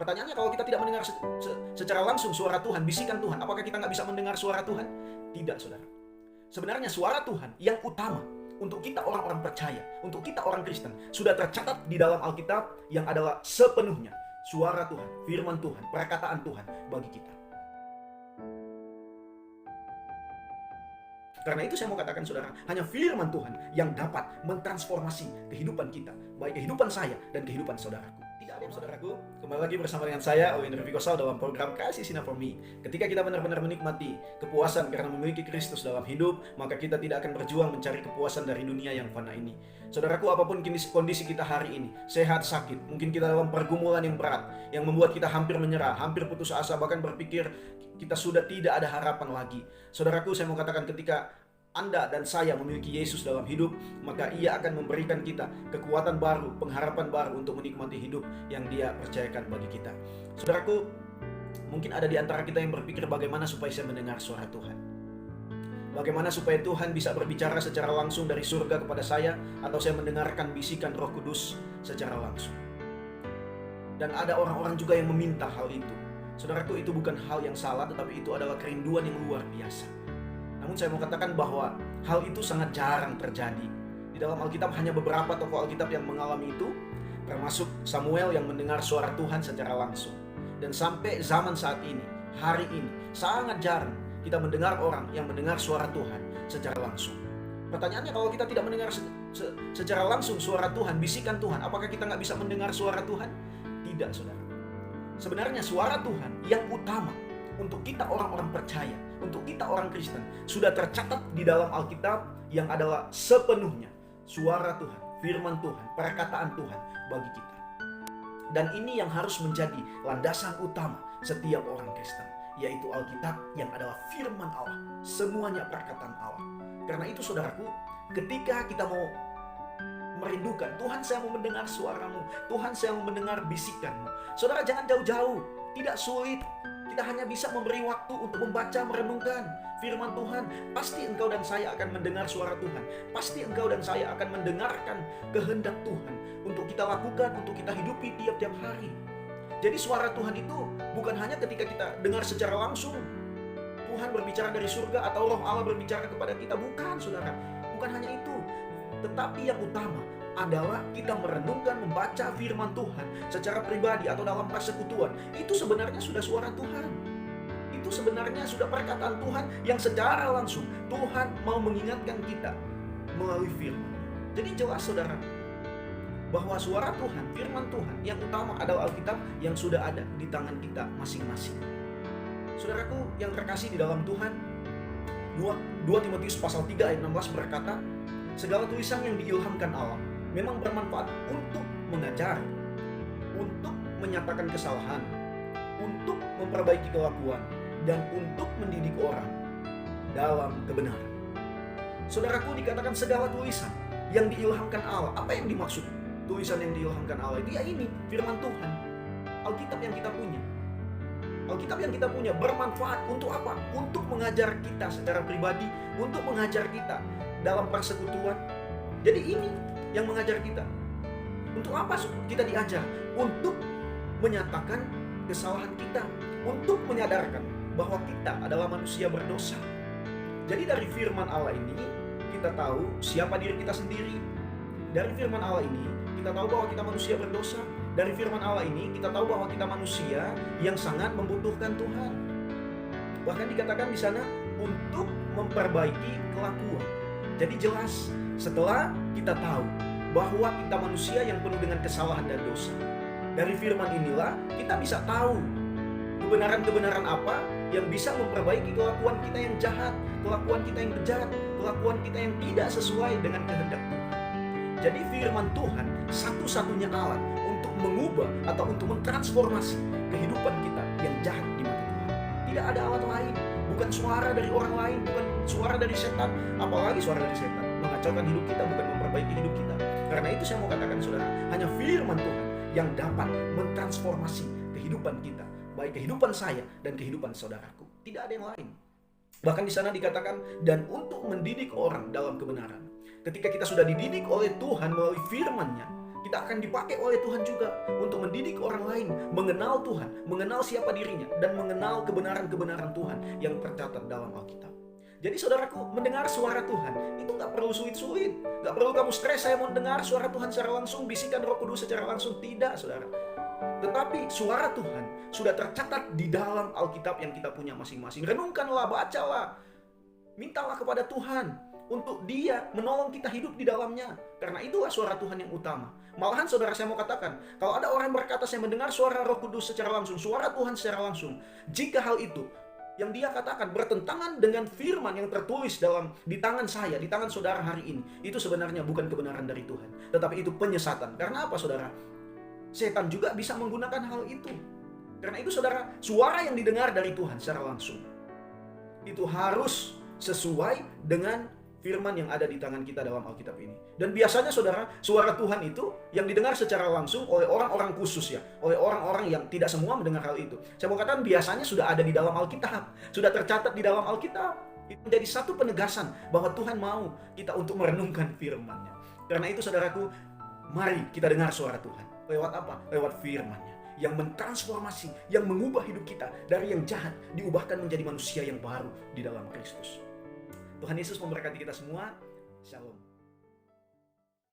Pertanyaannya, kalau kita tidak mendengar secara langsung suara Tuhan, bisikan Tuhan, apakah kita nggak bisa mendengar suara Tuhan? Tidak, saudara. Sebenarnya suara Tuhan yang utama untuk kita orang-orang percaya, untuk kita orang Kristen, sudah tercatat di dalam Alkitab yang adalah sepenuhnya suara Tuhan, firman Tuhan, perkataan Tuhan bagi kita. Karena itu saya mau katakan, saudara, hanya firman Tuhan yang dapat mentransformasi kehidupan kita, baik kehidupan saya dan kehidupan saudaraku. Tidak ada, saudaraku, kembali lagi bersama dengan saya, Owen Reviko dalam program Kasih Sinar for Me. Ketika kita benar-benar menikmati kepuasan karena memiliki Kristus dalam hidup, maka kita tidak akan berjuang mencari kepuasan dari dunia yang fana ini. Saudaraku, apapun kondisi kita hari ini, sehat, sakit, mungkin kita dalam pergumulan yang berat, yang membuat kita hampir menyerah, hampir putus asa, bahkan berpikir kita sudah tidak ada harapan lagi. Saudaraku, saya mau katakan, ketika Anda dan saya memiliki Yesus dalam hidup, maka Ia akan memberikan kita kekuatan baru, pengharapan baru untuk menikmati hidup yang Dia percayakan bagi kita. Saudaraku, mungkin ada di antara kita yang berpikir, bagaimana supaya saya mendengar suara Tuhan? Bagaimana supaya Tuhan bisa berbicara secara langsung dari surga kepada saya, atau saya mendengarkan bisikan Roh Kudus secara langsung? Dan ada orang-orang juga yang meminta hal itu. Saudaraku, itu bukan hal yang salah, tetapi itu adalah kerinduan yang luar biasa. Namun saya mau katakan bahwa hal itu sangat jarang terjadi. Di dalam Alkitab hanya beberapa tokoh Alkitab yang mengalami itu, termasuk Samuel yang mendengar suara Tuhan secara langsung. Dan sampai zaman saat ini, hari ini, sangat jarang kita mendengar orang yang mendengar suara Tuhan secara langsung. Pertanyaannya, kalau kita tidak mendengar secara langsung suara Tuhan, bisikan Tuhan, apakah kita nggak bisa mendengar suara Tuhan? Tidak, saudara. Sebenarnya suara Tuhan yang utama untuk kita orang-orang percaya, untuk kita orang Kristen, sudah tercatat di dalam Alkitab yang adalah sepenuhnya suara Tuhan, firman Tuhan, perkataan Tuhan bagi kita. Dan ini yang harus menjadi landasan utama setiap orang Kristen, yaitu Alkitab yang adalah firman Allah, semuanya perkataan Allah. Karena itu, saudaraku, ketika kita mau merindukan, Tuhan, saya mau mendengar suaramu, Tuhan, saya mau mendengar bisikanmu, saudara, jangan jauh-jauh, tidak sulit. Kita hanya bisa memberi waktu untuk membaca, merenungkan firman Tuhan. Pasti engkau dan saya akan mendengar suara Tuhan. Pasti engkau dan saya akan mendengarkan kehendak Tuhan untuk kita lakukan, untuk kita hidupi tiap-tiap hari. Jadi suara Tuhan itu bukan hanya ketika kita dengar secara langsung, Tuhan berbicara dari surga atau Roh Allah berbicara kepada kita. Bukan, saudara. Bukan hanya itu. Tetapi yang utama adalah kita merenungkan, membaca firman Tuhan secara pribadi atau dalam persekutuan. Itu sebenarnya sudah suara Tuhan. Itu sebenarnya sudah perkataan Tuhan yang secara langsung Tuhan mau mengingatkan kita melalui firman. Jadi jelas, saudara, bahwa suara Tuhan, firman Tuhan yang utama adalah Alkitab yang sudah ada di tangan kita masing-masing. Saudaraku yang terkasih di dalam Tuhan, 2 Timotius pasal 3 ayat 16 berkata, segala tulisan yang diilhamkan Allah memang bermanfaat untuk mengajar, untuk menyatakan kesalahan, untuk memperbaiki kelakuan, dan untuk mendidik orang dalam kebenaran. Saudaraku, dikatakan segala tulisan yang diilhamkan Allah. Apa yang dimaksud tulisan yang diilhamkan Allah? Dia ini firman Tuhan, Alkitab yang kita punya. Alkitab yang kita punya bermanfaat untuk apa? Untuk mengajar kita secara pribadi, untuk mengajar kita dalam persekutuan. Jadi ini yang mengajar kita. Untuk apa kita diajar? Untuk menyatakan kesalahan kita, untuk menyadarkan bahwa kita adalah manusia berdosa. Jadi dari firman Allah ini kita tahu siapa diri kita sendiri. Dari firman Allah ini kita tahu bahwa kita manusia berdosa. Dari firman Allah ini kita tahu bahwa kita manusia yang sangat membutuhkan Tuhan. Bahkan dikatakan di sana untuk memperbaiki kelakuan. Jadi jelas, setelah kita tahu bahwa kita manusia yang penuh dengan kesalahan dan dosa, dari firman inilah kita bisa tahu kebenaran-kebenaran apa yang bisa memperbaiki kelakuan kita yang jahat, kelakuan kita yang bejat, kelakuan kita yang tidak sesuai dengan kehendak Tuhan. Jadi firman Tuhan satu-satunya alat untuk mengubah atau untuk mentransformasi kehidupan kita yang jahat di mata Tuhan. Tidak ada alat lain, bukan suara dari orang lain, bukan suara dari setan, apalagi suara dari setan mengacaukan hidup kita, bukan memperbaiki hidup kita. Karena itu saya mau katakan, saudara, hanya firman Tuhan yang dapat mentransformasi kehidupan kita, baik kehidupan saya dan kehidupan saudaraku. Tidak ada yang lain. Bahkan di sana dikatakan, dan untuk mendidik orang dalam kebenaran. Ketika kita sudah dididik oleh Tuhan melalui firman-Nya, Kita akan dipakai oleh Tuhan juga untuk mendidik orang lain mengenal Tuhan, mengenal siapa dirinya, dan mengenal kebenaran-kebenaran Tuhan yang tercatat dalam Alkitab. Jadi saudaraku, mendengar suara Tuhan itu nggak perlu sulit-sulit. Nggak perlu kamu stres, saya mau dengar suara Tuhan secara langsung, bisikan Roh Kudus secara langsung. Tidak, saudara. Tetapi suara Tuhan sudah tercatat di dalam Alkitab yang kita punya masing-masing. Renungkanlah, bacalah, mintalah kepada Tuhan untuk Dia menolong kita hidup di dalamnya. Karena itulah suara Tuhan yang utama. Malahan saudara, saya mau katakan, kalau ada orang berkata saya mendengar suara Roh Kudus secara langsung, suara Tuhan secara langsung, jika hal itu yang dia katakan bertentangan dengan firman yang tertulis di tangan saya, di tangan saudara hari ini, itu sebenarnya bukan kebenaran dari Tuhan, tetapi itu penyesatan. Karena apa, saudara? Setan juga bisa menggunakan hal itu. Karena itu, saudara, suara yang didengar dari Tuhan secara langsung itu harus sesuai dengan firman yang ada di tangan kita dalam Alkitab ini. Dan biasanya, saudara, suara Tuhan itu yang didengar secara langsung oleh orang-orang khusus, ya, oleh orang-orang yang tidak semua mendengar hal itu. Saya mau katakan biasanya sudah ada di dalam Alkitab, sudah tercatat di dalam Alkitab. Itu menjadi satu penegasan bahwa Tuhan mau kita untuk merenungkan firman-Nya. Karena itu, saudaraku, mari kita dengar suara Tuhan. Lewat apa? Lewat firman-Nya yang mentransformasi, yang mengubah hidup kita dari yang jahat diubahkan menjadi manusia yang baru di dalam Kristus. Tuhan Yesus memberkati kita semua. Shalom.